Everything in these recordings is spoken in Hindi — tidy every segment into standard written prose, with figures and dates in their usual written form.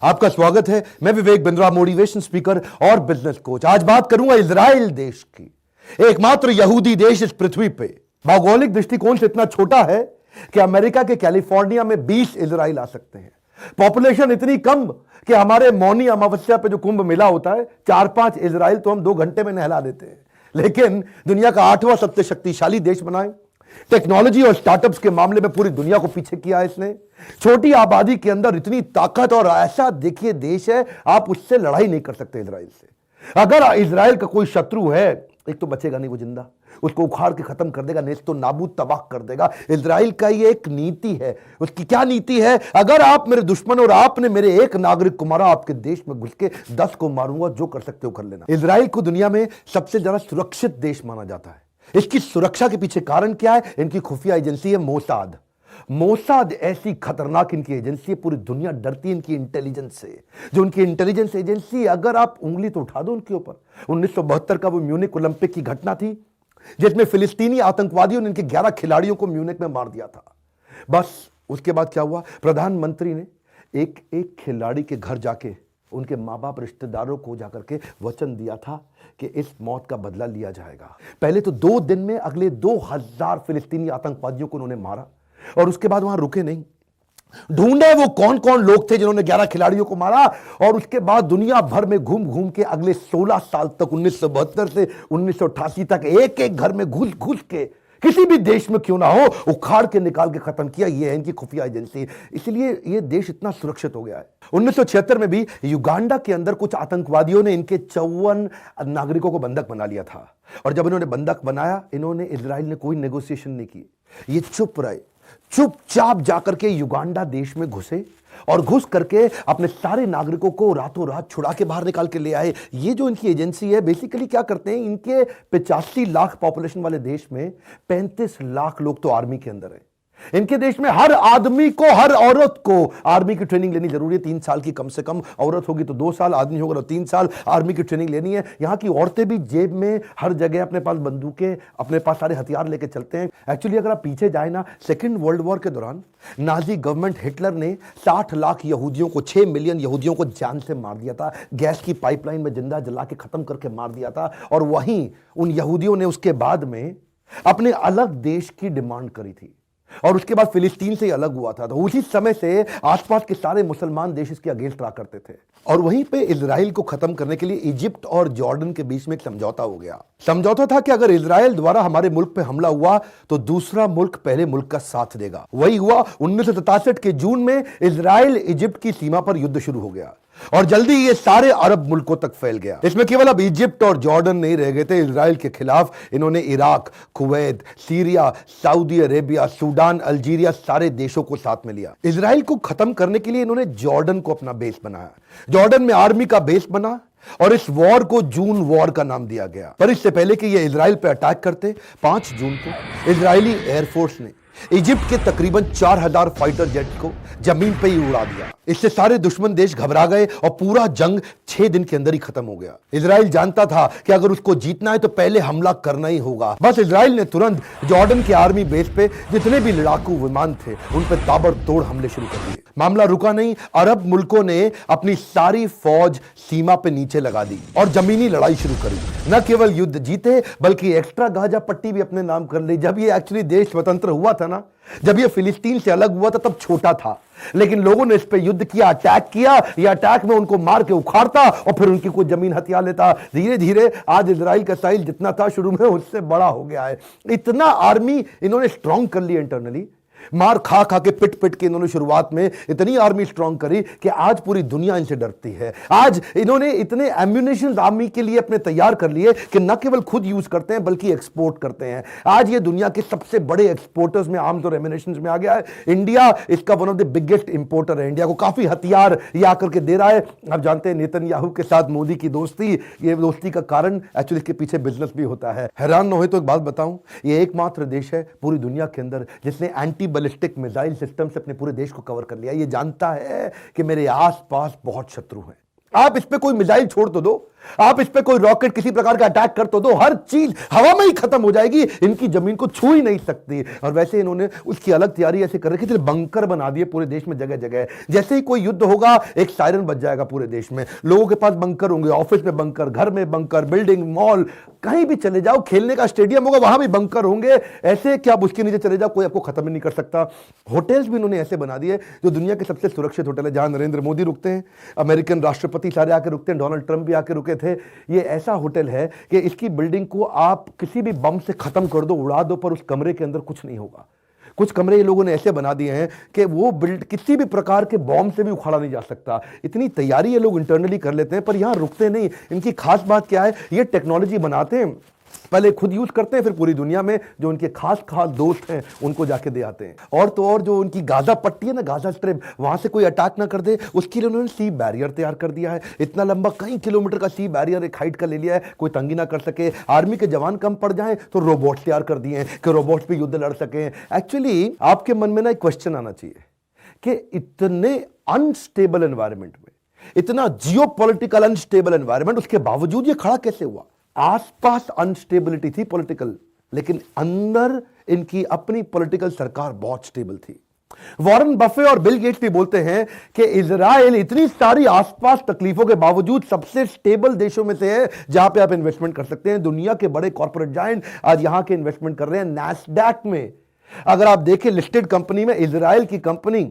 आपका स्वागत है। मैं विवेक बिंद्रा, मोटिवेशन स्पीकर और बिजनेस कोच। आज बात करूंगा इजराइल देश की, एकमात्र यहूदी देश इस पृथ्वी पे। भौगोलिक दृष्टिकोण से इतना छोटा है कि अमेरिका के कैलिफोर्निया में 20 इजराइल आ सकते हैं। पॉपुलेशन इतनी कम कि हमारे मौनी अमावस्या पे जो कुंभ मेला होता है, 4-5 इजराइल तो हम 2 घंटे में नहला देते हैं। लेकिन दुनिया का 8वां सबसे शक्तिशाली देश बनाए, टेक्नोलॉजी और स्टार्टअप्स के मामले में पूरी दुनिया को पीछे किया है इसने। छोटी आबादी के अंदर इतनी ताकत, और ऐसा देखिए देश है, आप उससे लड़ाई नहीं कर सकते इजराइल से। अगर इजराइल का कोई शत्रु है, एक तो बचेगा नहीं वो जिंदा, उसको उखाड़ के खत्म कर देगा, नेस्तो नाबूद तबाह कर देगा। इजराइल का ये एक नीति है। उसकी क्या नीति है? अगर आप मेरे दुश्मन और आपने मेरे एक नागरिक को मारा, आपके देश में घुस के 10 को मारूंगा, जो कर सकते हो कर लेना। इजराइल को दुनिया में सबसे ज्यादा सुरक्षित देश माना जाता है। इसकी सुरक्षा के पीछे कारण क्या है? इनकी खुफिया एजेंसी है मोसाद। मोसाद ऐसी खतरनाक इनकी एजेंसी है, पूरी दुनिया डरती है इनकी इंटेलिजेंस से। जो उनकी इंटेलिजेंस एजेंसी, अगर आप उंगली तो उठा दो उनके ऊपर। 1972 का वो म्यूनिक ओलंपिक की घटना थी, जिसमें फिलिस्तीनी आतंकवादियों ने इनके 11 खिलाड़ियों को म्यूनिक में मार दिया था। बस उसके बाद क्या हुआ? प्रधानमंत्री ने एक एक खिलाड़ी के घर जाके उनके माँ बाप, रिश्तेदारों को जाकर के वचन दिया था कि इस मौत का बदला लिया जाएगा। पहले तो 2 दिन में अगले 2000 फिलिस्तीनी आतंकवादियों को उन्होंने मारा, और उसके बाद वहां रुके नहीं। ढूंढे वो कौन कौन लोग थे जिन्होंने 11 खिलाड़ियों को मारा, और उसके बाद दुनिया भर में घूम घूम के अगले 16 साल तक, 1972 से 1988 तक, एक एक घर में घुस घुस के, किसी भी देश में क्यों ना हो, उखाड़ के निकाल के खत्म किया। ये है इनकी खुफिया एजेंसी। इसलिए ये देश इतना सुरक्षित हो गया है। 1976 में भी युगांडा के अंदर कुछ आतंकवादियों ने इनके 54 नागरिकों को बंधक बना लिया था, और जब इन्होंने बंधक बनाया, इन्होंने, इजराइल ने कोई नेगोशिएशन नहीं की। ये चुप रहे, चुपचाप जाकर के युगांडा देश में घुसे, और घुस करके अपने सारे नागरिकों को रातों रात छुड़ा के बाहर निकाल के ले आए। ये जो इनकी एजेंसी है, बेसिकली क्या करते हैं, इनके 85 लाख पॉपुलेशन वाले देश में 35 लाख लोग तो आर्मी के अंदर है। इनके देश में हर आदमी को, हर औरत को आर्मी की ट्रेनिंग लेनी जरूरी है, 3 साल की कम से कम। औरत होगी तो 2 साल, आदमी होगा तो 3 साल आर्मी की ट्रेनिंग लेनी है। यहां की औरतें भी जेब में हर जगह अपने पास बंदूकें, अपने पास सारे हथियार लेके चलते हैं। एक्चुअली अगर आप पीछे जाए ना, सेकेंड वर्ल्ड वॉर के दौरान नाजी गवर्नमेंट, हिटलर ने 60 लाख यहूदियों को, 6 मिलियन यहूदियों को जान से मार दिया था। गैस की पाइपलाइन में जिंदा जला के खत्म करके मार दिया था। और वहीं उन यहूदियों ने उसके बाद में अपने अलग देश की डिमांड करी थी, और उसके बाद फिलिस्तीन से अलग हुआ था। तो उसी समय से आसपास के सारे मुसलमान देश इसके अगेंस्ट रहा करते थे। और वहीं पे इजराइल को खत्म करने के लिए इजिप्ट और जॉर्डन के बीच में एक समझौता हो गया। समझौता था कि अगर इजराइल द्वारा हमारे मुल्क पे हमला हुआ तो दूसरा मुल्क पहले मुल्क का साथ देगा। वही हुआ। 1967 के जून में इजराइल इजिप्ट की सीमा पर युद्ध शुरू हो गया, और जल्दी ये सारे अरब मुल्कों तक फैल गया। इसमें केवल अब इजिप्ट और जॉर्डन नहीं रह गए थे इजराइल के खिलाफ। इन्होंने Iraq, Kuwait, Syria, Saudi Arabia, Sudan, Algeria, सारे देशों को साथ में लिया। इजराइल को खत्म करने के लिए इन्होंने जॉर्डन को अपना बेस बनाया। जॉर्डन में आर्मी का बेस बना, और इस वॉर को जून वॉर का नाम दिया गया। पर इससे पहले कि ये इजराइल पर अटैक करते, 5 जून को इजरायली एयरफोर्स ने इजिप्ट के तकरीबन 4000 फाइटर जेट को जमीन पे ही उड़ा दिया। इससे सारे दुश्मन देश घबरा गए, और पूरा जंग 6 दिन के अंदर ही खत्म हो गया। इजराइल जानता था कि अगर उसको जीतना है तो पहले हमला करना ही होगा। बस इजराइल ने तुरंत जॉर्डन के आर्मी बेस पे जितने भी लड़ाकू विमान थे, उन पर ताबड़तोड़ हमले शुरू कर दिए। मामला रुका नहीं, अरब मुल्कों ने अपनी सारी फौज सीमा पे नीचे लगा दी और जमीनी लड़ाई शुरू करी। न केवल युद्ध जीते, बल्कि एक्स्ट्रा गाजा पट्टी भी अपने नाम कर ली। जब ये एक्चुअली देश स्वतंत्र हुआ था ना, जब ये फिलिस्तीन से अलग हुआ था, तब छोटा था, लेकिन लोगों ने इस पे युद्ध किया, अटैक किया। ये अटैक में उनको मार के उखाड़ता, और फिर उनकी कोई जमीन हथियार लेता। धीरे धीरे आज इजराइल का साइज जितना था शुरू में, उससे बड़ा हो गया है। इतना आर्मी इन्होंने स्ट्रांग कर लिया इंटरनली। मार खा खा के, पिट पिट के इन्होंने शुरुआत में इतनी आर्मी स्ट्रांग करी कि आज पूरी दुनिया इनसे डरती है। आज इन्होंने इतने एम्यूनेशन आर्मी के लिए अपने तैयार कर लिए कि न केवल खुद यूज करते हैं बल्कि एक्सपोर्ट करते हैं। आज ये दुनिया के सबसे बड़े एक्सपोर्टर्स में, आर्म्स और एम्यूनेशन में आ गया है। इंडिया इसका one of the biggest importer है। इंडिया को काफी हथियार ये आकर के दे रहा है। आप जानते हैं नेतन्याहू के साथ मोदी की दोस्ती, ये दोस्ती का कारण एक्चुअली इसके पीछे बिजनेस भी होता है। हैरान न हो तो एक बात बताऊं, ये एकमात्र देश है पूरी दुनिया के अंदर जिसने एंटी बैलिस्टिक मिसाइल सिस्टम से अपने पूरे देश को कवर कर लिया। ये जानता है कि मेरे आसपास बहुत शत्रु हैं, आप इस पे कोई मिसाइल छोड़ तो दो, आप इस पे कोई रॉकेट किसी प्रकार का अटैक कर तो दो, हर चीज हवा में ही खत्म हो जाएगी, इनकी जमीन को छू ही नहीं सकती। और वैसे इन्होंने उसकी अलग तैयारी ऐसे कर रखी थी, बंकर बना दिए पूरे देश में जगह जगह। जैसे ही कोई युद्ध होगा एक सायरन बज जाएगा पूरे देश में, लोगों के पास बंकर होंगे, ऑफिस में बंकर, घर में बंकर, बिल्डिंग, मॉल, कहीं भी चले जाओ, खेलने का स्टेडियम होगा वहां भी बंकर होंगे। ऐसे कि आप उसके नीचे चले जाओ कोई आपको खत्म ही नहीं कर सकता। होटल्स भी इन्होंने ऐसे बना दिए जो दुनिया के सबसे सुरक्षित होटल है, जहां नरेंद्र मोदी रुकते हैं, अमेरिकन राष्ट्रपति सारे आके रुकते हैं, डोनाल्ड ट्रंप भी आके रुके थे। ये ऐसा होटल है कि इसकी बिल्डिंग को आप किसी भी बम से खत्म कर दो, उड़ा दो, पर उस कमरे के अंदर कुछ नहीं होगा। कुछ कमरे ये लोगों ने ऐसे बना दिए हैं कि वो बिल्ड किसी भी प्रकार के बॉम्ब से भी उखाड़ा नहीं जा सकता। इतनी तैयारी ये लोग इंटरनली कर लेते हैं, पर यहां रुकते नहीं। इनकी खास बात क्या है, ये टेक्नोलॉजी बनाते हैं, पहले खुद यूज करते हैं, फिर पूरी दुनिया में जो उनके खास दोस्त हैं उनको जाके दे आते हैं। और तो और जो उनकी गाजा पट्टी है ना, गाजा स्ट्रिप, वहां से कोई अटैक ना कर दे, उसके लिए उन्होंने सी बैरियर तैयार कर दिया है। इतना लंबा कई किलोमीटर का सी बैरियर एक हाइट का ले लिया है, कोई तंगी ना कर सके। आर्मी के जवान कम पड़ जाएं तो रोबोट तैयार कर दिए हैं कि रोबोट्स भी युद्ध लड़ सकें। एक्चुअली आपके मन में ना एक क्वेश्चन आना चाहिए कि इतने अनस्टेबल एनवायरमेंट में, इतना जियोपॉलिटिकल अनस्टेबल एनवायरमेंट, उसके बावजूद ये खड़ा कैसे हुआ? आसपास अनस्टेबिलिटी थी पॉलिटिकल, लेकिन अंदर इनकी अपनी पॉलिटिकल सरकार बहुत स्टेबल थी। वॉरेन बफे और बिल गेट्स भी बोलते हैं कि इजराइल इतनी सारी आसपास तकलीफों के बावजूद सबसे स्टेबल देशों में से है जहां पे आप इन्वेस्टमेंट कर सकते हैं। दुनिया के बड़े कॉर्पोरेट जायंट आज यहां के इन्वेस्टमेंट कर रहे हैं नैस्डैक में। अगर आप देखें लिस्टेड कंपनी में इजराइल की कंपनी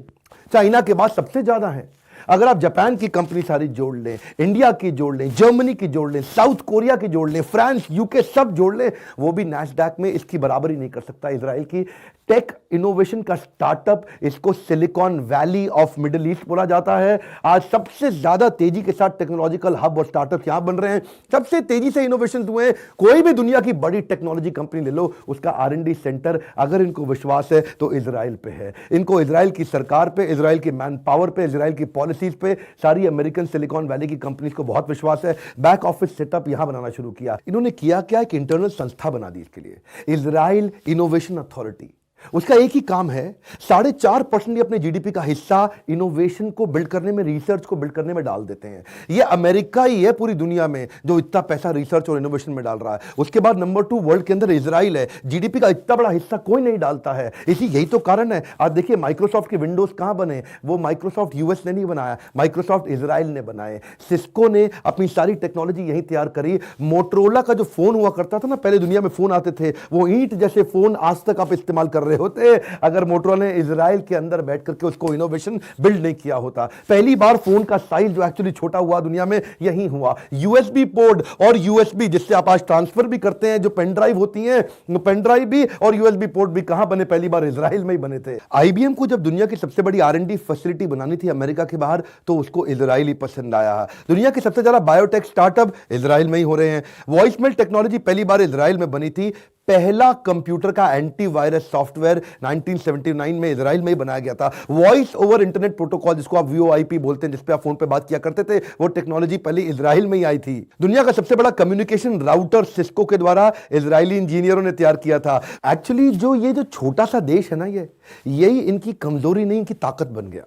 चाइना के बाद सबसे ज्यादा है। अगर आप जापान की कंपनी सारी जोड़ लें, इंडिया की जोड़ लें, जर्मनी की जोड़ लें, साउथ कोरिया की जोड़ लें, फ्रांस, यूके सब जोड़ लें, वो भी नैस्डैक में इसकी बराबरी नहीं कर सकता। इजराइल की टेक इनोवेशन का स्टार्टअप, इसको silicon valley of middle east बोला जाता है। आज सबसे ज्यादा तेजी के साथ टेक्नोलॉजिकल हब और स्टार्टअप यहां बन रहे हैं, सबसे तेजी से इनोवेशन हुए। कोई भी दुनिया की बड़ी टेक्नोलॉजी कंपनी ले लो, उसका R&D सेंटर अगर इनको विश्वास है तो इजराइल पे है। इनको इजराइल की सरकार पे, इजराइल की मैन पावर पे, इजराइल की पॉलिसीज पे, सारी अमेरिकन सिलिकॉन वैली की कंपनीज को बहुत विश्वास है। बैक ऑफिस सेटअप यहां बनाना शुरू किया। इन्होंने किया क्या, एक इंटरनल संस्था बना दी इसके लिए, इजराइल इनोवेशन अथॉरिटी। उसका एक ही काम है, 4.5% अपने जीडीपी का हिस्सा इनोवेशन को बिल्ड करने में, रिसर्च को बिल्ड करने में डाल देते हैं। ये अमेरिका ही है पूरी दुनिया में जो इतना पैसा रिसर्च और इनोवेशन में डाल रहा है। उसके बाद नंबर 2 वर्ल्ड के अंदर इजराइल है। जीडीपी का इतना बड़ा हिस्सा कोई नहीं डालता है। यही तो कारण है। आज देखिए माइक्रोसॉफ्ट के विंडोज कहां बने, वो माइक्रोसॉफ्ट यूएस ने नहीं बनाया, माइक्रोसॉफ्ट इजराइल ने बनाए। सिस्को ने अपनी सारी टेक्नोलॉजी यही तैयार करी। मोटरोला का जो फोन हुआ करता था ना, पहले दुनिया में फोन आते थे, वो ईंट जैसे फोन आज तक आप इस्तेमाल कर रहे होते अगर मोटरोला ने इजराइल के अंदर बैठ करके उसको इनोवेशन बिल्ड नहीं किया होता। पहली बार फोन का साइज जो एक्चुअली छोटा हुआ दुनिया में यही हुआ। यूएसबी पोर्ट और यूएसबी जिससे आप आज ट्रांसफर भी करते हैं, जो पेन ड्राइव होती हैं, पेन ड्राइव भी और यूएसबी पोर्ट भी कहां बने, पहली बार इजराइल में ही बने थे। आईबीएम को जब दुनिया की सबसे बड़ी R&D फैसिलिटी बनानी थी अमेरिका के बाहर, तो उसको इजराइल ही पसंद आया। दुनिया के सबसे ज्यादा बायोटेक स्टार्टअप इजराइल में ही हो रहे हैं। वॉइसमेल टेक्नोलॉजी पहली बार इजराइल में बनी थी। पहला कंप्यूटर का एंटीवायरस सॉफ्टवेयर 1979 में इजराइल में ही बनाया गया था। वॉइस ओवर इंटरनेट प्रोटोकॉल जिसको आप VoIP बोलते हैं, जिसपे आप फोन पे बात किया करते थे, वो टेक्नोलॉजी पहले इजराइल में ही आई थी। दुनिया का सबसे बड़ा कम्युनिकेशन राउटर सिस्को के द्वारा इजरायली इंजीनियरों ने तैयार किया था। एक्चुअली जो छोटा सा देश है ना, यही इनकी कमजोरी नहीं, इनकी ताकत बन गया।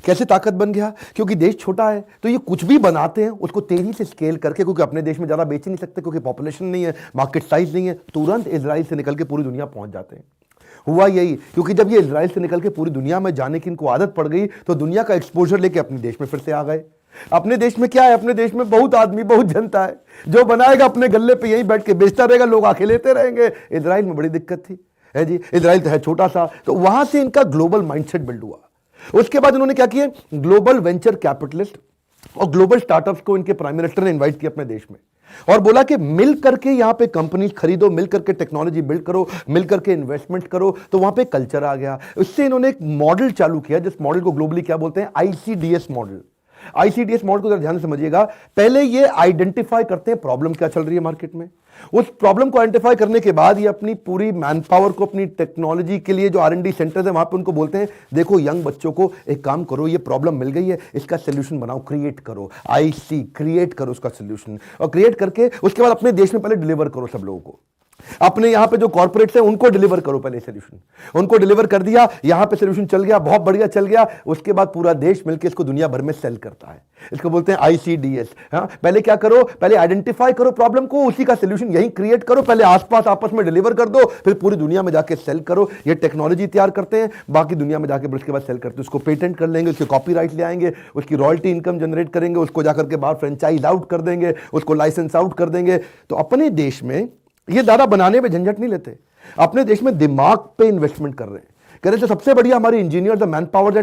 कैसे ताकत बन गया? क्योंकि देश छोटा है तो ये कुछ भी बनाते हैं उसको तेजी से स्केल करके, क्योंकि अपने देश में ज्यादा बेच ही नहीं सकते, क्योंकि पॉपुलेशन नहीं है, मार्केट साइज नहीं है, तुरंत इजराइल से निकल के पूरी दुनिया पहुंच जाते हैं। हुआ यही, क्योंकि जब ये इजराइल से निकल के पूरी दुनिया में जाने की इनको आदत पड़ गई, तो दुनिया का एक्सपोजर लेके अपने देश में फिर से आ गए। अपने देश में क्या है, अपने देश में बहुत आदमी, बहुत जनता है, जो बनाएगा अपने गल्ले पे यहीं बैठ के बेचता रहेगा, लोग आके लेते रहेंगे। इजराइल में बड़ी दिक्कत थी है जी, इजराइल तो है छोटा सा, तो वहां से इनका ग्लोबल माइंडसेट बिल्ड हुआ। उसके बाद उन्होंने क्या किया, ग्लोबल वेंचर कैपिटलिस्ट और ग्लोबल स्टार्टअप्स को इनके प्राइम मिनिस्टर ने इनवाइट किया अपने देश में और बोला कि मिल करके यहां पे कंपनी खरीदो, मिल करके टेक्नोलॉजी बिल्ड करो, मिल करके इन्वेस्टमेंट करो। तो वहां पे कल्चर आ गया। इससे इन्होंने एक मॉडल चालू किया, जिस मॉडल को ग्लोबली क्या बोलते हैं, ICDS मॉडल। ICDS मॉडल को जरा ध्यान से समझिएगा। पहले ये आइडेंटिफाई करते हैं प्रॉब्लम क्या चल रही है मार्केट में। उस प्रॉब्लम को आइडेंटिफाई करने के बाद ये अपनी पूरी मैन पावर को, अपनी टेक्नोलॉजी के लिए जो R&D सेंटर्स है वहां पे उनको बोलते हैं, देखो यंग बच्चों को एक काम करो, ये प्रॉब्लम मिल गई है, इसका सोल्यूशन बनाओ, क्रिएट करो, क्रिएट करो उसका सोल्यूशन, और क्रिएट करके उसके बाद अपने देश में पहले डिलीवर करो सब लोगों को। अपने यहां पे जो कॉर्पोरेट्स हैं उनको डिलीवर करो पहले सोल्यूशन, उनको डिलीवर कर दिया, यहां पे सोल्यूशन चल गया, बहुत बढ़िया चल गया, उसके बाद पूरा देश मिलकर इसको दुनिया भर में सेल करता है। इसको बोलते हैं ICDS। हाँ, पहले क्या करो, पहले आइडेंटिफाई करो प्रॉब्लम को, उसी का सोल्यूशन यहीं क्रिएट करो, पहले आसपास आपस में डिलीवर कर दो, फिर पूरी दुनिया में जाके सेल करो। ये टेक्नोलॉजी तैयार करते हैं, बाकी दुनिया में जाके उसके बाद सेल करते हैं, उसको पेटेंट कर लेंगे, उसके कॉपीराइट ले आएंगे, उसकी रॉयल्टी इनकम जनरेट करेंगे, उसको जाकर के बाहर फ्रेंचाइज आउट कर देंगे, उसको लाइसेंस आउट कर देंगे। तो अपने देश में ये दादा बनाने में झंझट नहीं लेते, अपने देश में दिमाग पे इन्वेस्टमेंट कर रहे हैं। कह रहे थे सबसे बढ़िया हमारी इंजीनियर्स, मैन पावर,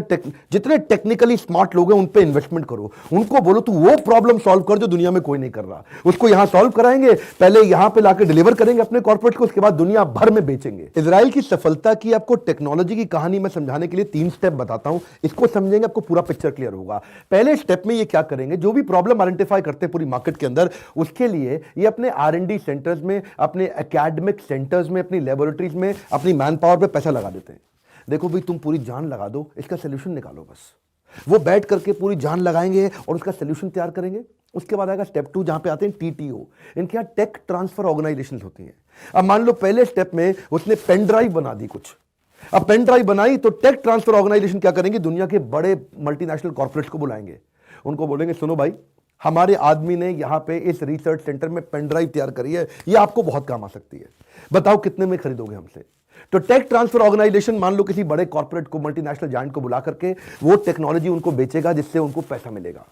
जितने टेक्निकली स्मार्ट लोग हैं उन पे इन्वेस्टमेंट करो, उनको बोलो तू वो प्रॉब्लम सॉल्व कर जो दुनिया में कोई नहीं कर रहा, उसको यहां सॉल्व कराएंगे, पहले यहां पे लाके डिलीवर करेंगे अपने कॉर्पोरेट को, उसके बाद दुनिया भर में बेचेंगे। इजराइल की सफलता की आपको टेक्नोलॉजी की कहानी में समझाने के लिए 3 स्टेप बताता हूं, इसको समझेंगे आपको पूरा पिक्चर क्लियर होगा। पहले स्टेप में ये क्या करेंगे, जो भी प्रॉब्लम आइडेंटिफाई करते हैं पूरी मार्केट के अंदर, उसके लिए ये अपने R&D सेंटर्स में, अपने एकेडमिक सेंटर्स में, अपनी लेबोरेटरीज में, अपनी मैन पावर पे पैसा लगा देते हैं। देखो भाई तुम पूरी जान लगा दो, इसका सोल्यूशन निकालो बस। वो बैठ करके पूरी जान लगाएंगे और उसका सोल्यूशन तैयार करेंगे। उसके बाद आएगा स्टेप 2, जहां पे आते हैं TTO, इनके यहाँ टेक ट्रांसफर ऑर्गेनाइजेशन होती हैं। अब मान लो पहले स्टेप में उसने पेन ड्राइव बना दी कुछ, अब पेन ड्राइव बनाई तो टेक ट्रांसफर ऑर्गेनाइजेशन क्या करेंगे, दुनिया के बड़े मल्टीनेशनल कॉर्पोरेट्स को बुलाएंगे, उनको बोलेंगे सुनो भाई, हमारे आदमी ने यहां पे इस रिसर्च सेंटर में पेन ड्राइव तैयार करी है, ये आपको बहुत काम आ सकती है, बताओ कितने में खरीदोगे हमसे। तो टेक ट्रांसफर ऑर्गेनाइजेशन मान लो किसी बड़े कॉर्पोरेट को, मल्टीनेशनल जायंट को बुला करके वो टेक्नोलॉजी उनको बेचेगा जिससे उनको पैसा मिलेगा,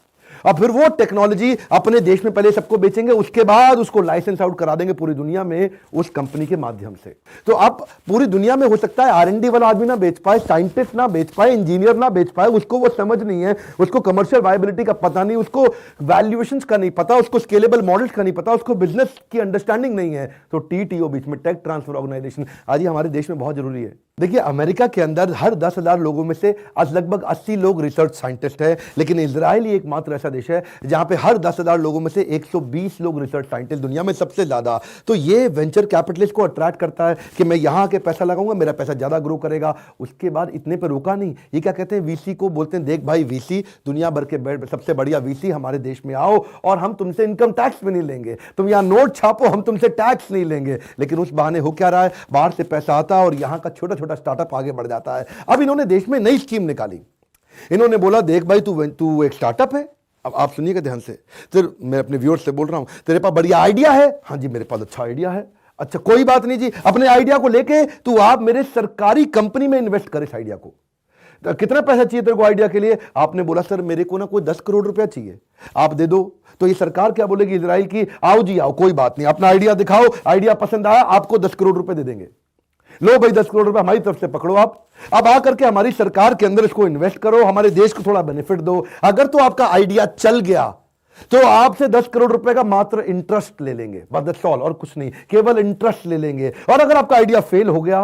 और फिर वो टेक्नोलॉजी अपने देश में पहले सबको बेचेंगे, उसके बाद उसको लाइसेंस आउट करा देंगे पूरी दुनिया में उस कंपनी के माध्यम से। तो अब पूरी दुनिया में हो सकता है R&D वाला आदमी ना बेच पाए, साइंटिस्ट ना बेच पाए, इंजीनियर ना बेच पाए, उसको वो समझ नहीं है, उसको कमर्शियल वायबिलिटी का पता नहीं, उसको वैल्यूएशंस का नहीं पता, उसको स्केलेबल मॉडल्स का नहीं पता, उसको बिजनेस की अंडरस्टैंडिंग नहीं है। तो TTO बीच में, टेक ट्रांसफर ऑर्गेनाइजेशन, आज ये हमारे देश में बहुत जरूरी है। देखिए अमेरिका के अंदर हर 10,000 लोगों में से आज लगभग 80 लोग रिसर्च साइंटिस्ट है, लेकिन इजराइल ही एकमात्र ऐसा देश है जहां पे हर 10,000 लोगों में से 120 लोग रिसर्च साइंटिस्ट, दुनिया में सबसे ज्यादा। तो ये वेंचर कैपिटलिस्ट को अट्रैक्ट करता है कि मैं यहां के पैसा लगाऊंगा, मेरा पैसा ज्यादा ग्रो करेगा। उसके बाद इतने पर रुका नहीं, ये क्या कहते हैं, VC को बोलते हैं देख भाई VC, दुनिया भर के सबसे बढ़िया VC हमारे देश में आओ और हम तुमसे इनकम टैक्स भी नहीं लेंगे, तुम यहां नोट छापो, हम तुमसे टैक्स नहीं लेंगे। लेकिन उस बहाने हो क्या रहा है, बाहर से पैसा आता है और यहां का छोटा छोटा स्टार्टअप आगे बढ़ जाता है। अब इन्होंने देश में नई स्कीम निकाली, इन्होंने बोला देख भाई तू एक स्टार्टअप है, अब आप सुनिएगा ध्यान से, फिर मैं अपने व्यूअर्स से बोल रहा हूं, तेरे पास बढ़िया आइडिया है, हाँ जी मेरे पास अच्छा आइडिया है, अच्छा कोई बात नहीं जी, अपने आइडिया को लेके तू आप मेरे सरकारी कंपनी में इन्वेस्ट कर इस आइडिया को। तो कितना पैसा चाहिए तेरे को आइडिया के लिए, आपने बोला सर मेरे को ना कोई 10 करोड़ रुपया चाहिए, आप दे दो। तो ये सरकार क्या बोलेगी इजराइल की, आओ जी आओ, कोई बात नहीं, अपना आइडिया दिखाओ, आइडिया पसंद आया आपको 10 करोड़ रुपए दे देंगे, लो भाई 10 करोड़ रुपए हमारी तरफ से पकड़ो आप, अब आकर के हमारी सरकार के अंदर इसको इन्वेस्ट करो, हमारे देश को थोड़ा बेनिफिट दो। अगर तो आपका आइडिया चल गया तो आपसे 10 करोड़ रुपए का मात्र इंटरेस्ट ले लेंगे, बस दैट्स ऑल, और कुछ नहीं, केवल इंटरेस्ट ले लेंगे। और अगर आपका आइडिया फेल हो गया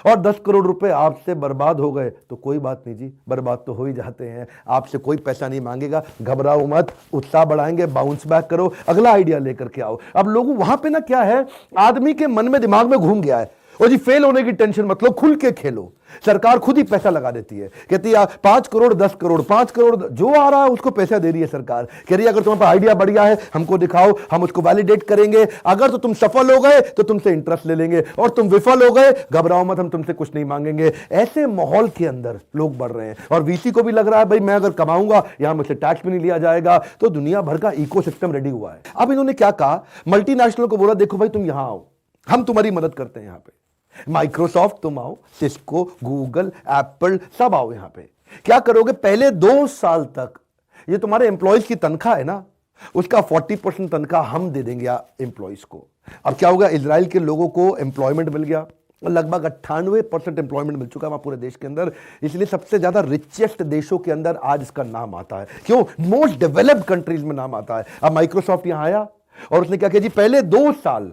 और 10 करोड़ रुपए आपसे बर्बाद हो गए तो कोई बात नहीं जी, बर्बाद तो हो ही जाते हैं, आपसे कोई पैसा नहीं मांगेगा, घबराओ मत, उत्साह बढ़ाएंगे, बाउंस बैक करो, अगला आइडिया लेकर के आओ। अब लोगों वहां पे ना क्या है, आदमी के मन में दिमाग में घूम गया है, और जी फेल होने की टेंशन मत लो, खुल के खेलो, सरकार खुद ही पैसा लगा देती है, कहती है 5 करोड़ 10 करोड़ 5 करोड़ जो आ रहा है उसको पैसा दे रही है सरकार, कह रही है अगर तुम्हारे पास आइडिया बढ़िया है हमको दिखाओ, हम उसको वैलिडेट करेंगे, अगर तो तुम सफल हो गए तो तुमसे इंटरेस्ट ले लेंगे, और तुम विफल हो गए घबराओ मत, हम तुमसे कुछ नहीं मांगेंगे। ऐसे माहौल के अंदर लोग बढ़ रहे हैं, और VC को भी लग रहा है भाई मैं अगर कमाऊंगा यहां मुझसे टैक्स भी नहीं लिया जाएगा, तो दुनिया भर का इकोसिस्टम रेडी हुआ है। अब इन्होंने क्या कहा, मल्टीनेशनल को बोला देखो भाई तुम यहां आओ, हम तुम्हारी मदद करते हैं, यहां पे माइक्रोसॉफ्ट तुम आओ, सिस्को, गूगल, एप्पल सब आओ यहां पे। क्या करोगे, पहले 2 साल तक ये तुम्हारे एम्प्लॉयज की तनख्वाह है ना, उसका 40% तनख्वाह हम दे देंगे एम्प्लॉयज को। अब क्या होगा, इजराइल के लोगों को एम्प्लॉयमेंट मिल गया, लगभग 98% एम्प्लॉयमेंट मिल चुका है पूरे देश के अंदर, इसलिए सबसे ज्यादा रिचेस्ट देशों के अंदर आज इसका नाम आता है। क्यों, मोस्ट डेवलप्ड कंट्रीज में नाम आता है। अब माइक्रोसॉफ्ट यहां आया और उसने क्या किया जी, पहले 2 साल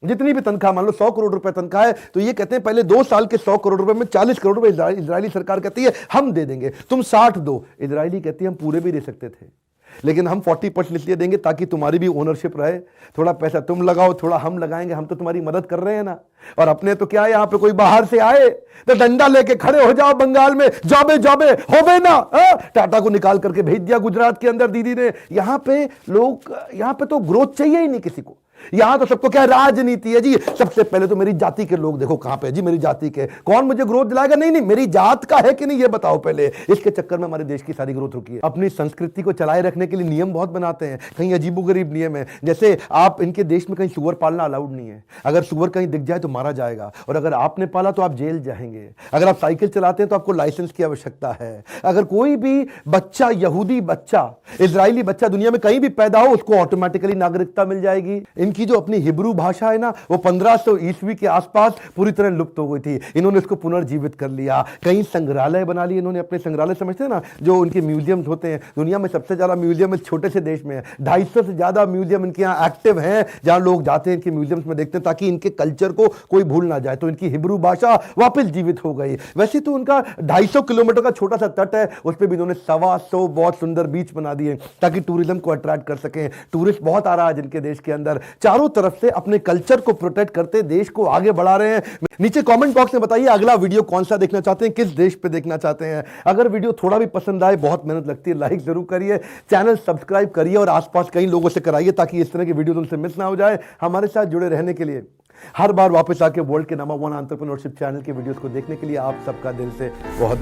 जितनी भी तनख्वाह, मान लो 100 करोड़ रुपए तनख्वाह है, तो ये कहते हैं पहले 2 साल के 100 करोड़ रुपए में 40 करोड़ रुपए इजरायली सरकार कहती है हम दे देंगे, तुम 60 दो, इजरायली कहती है हम पूरे भी दे सकते थे, लेकिन हम 40% इसलिए देंगे ताकि तुम्हारी भी ओनरशिप रहे, थोड़ा पैसा तुम लगाओ थोड़ा हम लगाएंगे, हम तो तुम्हारी मदद कर रहे हैं ना। और अपने तो क्या है, यहां पे कोई बाहर से आए तो डंडा लेके खड़े हो जाओ बंगाल में, जाबे जाबे होबे ना, टाटा को निकाल करके भेज दिया गुजरात के अंदर दीदी ने। यहां पे लोग, यहां पे तो ग्रोथ चाहिए ही नहीं किसी को, यहां तो सबको क्या राजनीति है जी, सबसे पहले तो मेरी जाति के लोग देखो कहां पे जी, मेरी जाति के कौन मुझे ग्रोथ दिलाएगा, नहीं नहीं मेरी जात का है कि नहीं ये बताओ पहले। इसके चक्कर में हमारे देश की सारी ग्रोथ रुकी है। अपनी संस्कृति को चलाए रखने के लिए नियम बहुत बनाते हैं, कहीं अजीबोगरीब नियम है, जैसे आप इनके देश में कहीं सुअर पालना अलाउड नहीं है, अगर सुअर कहीं दिख जाए तो मारा जाएगा, और अगर आपने पाला तो आप जेल जाएंगे, अगर आप साइकिल चलाते हैं तो आपको लाइसेंस की आवश्यकता है, अगर कोई भी बच्चा, यहूदी बच्चा, इजरायली बच्चा दुनिया में कहीं भी पैदा हो उसको ऑटोमेटिकली नागरिकता मिल जाएगी। इनकी जो अपनी हिब्रू भाषा है ना, वो 1500 ईस्वी के आसपास पूरी तरह लुप्त हो गई थी, इन्होंने इसको पुनर्जीवित कर लिया, कई संग्रहालय बना लिए इन्होंने अपने, संग्रहालय समझते हैं ना जो उनके म्यूजियम्स होते हैं, दुनिया में सबसे ज्यादा म्यूजियम इस छोटे से देश में है, 250 से ज्यादा म्यूजियम इनके यहाँ एक्टिव हैं, जहां लोग जाते हैं इनके म्यूजियम्स में देखते हैं ताकि इनके कल्चर को कोई भूल ना जाए। तो इनकी हिब्रू भाषा वापस जीवित हो गई। वैसे तो उनका 250 किलोमीटर का छोटा सा तट है, उस पर भी इन्होंने 125 बहुत सुंदर बीच बना दिए ताकि टूरिज्म को अट्रैक्ट कर सकें। टूरिस्ट बहुत आ रहा है जिनके देश के अंदर, चारों तरफ से अपने कल्चर को प्रोटेक्ट करते देश को आगे बढ़ा रहे हैं। नीचे कमेंट बॉक्स में बताइए अगला वीडियो कौन सा देखना चाहते हैं, किस देश पे देखना चाहते हैं। अगर वीडियो थोड़ा भी पसंद आए, बहुत मेहनत लगती है, लाइक जरूर करिए, चैनल सब्सक्राइब करिए और आसपास कई लोगों से कराइए ताकि इस तरह की वीडियो उनसे मिस ना हो जाए। हमारे साथ जुड़े रहने के लिए, हर बार वापस आके वर्ल्ड के नंबर 1 एंटरप्रेन्योरशिप चैनल के वीडियोस को देखने के लिए आप सबका दिल से बहुत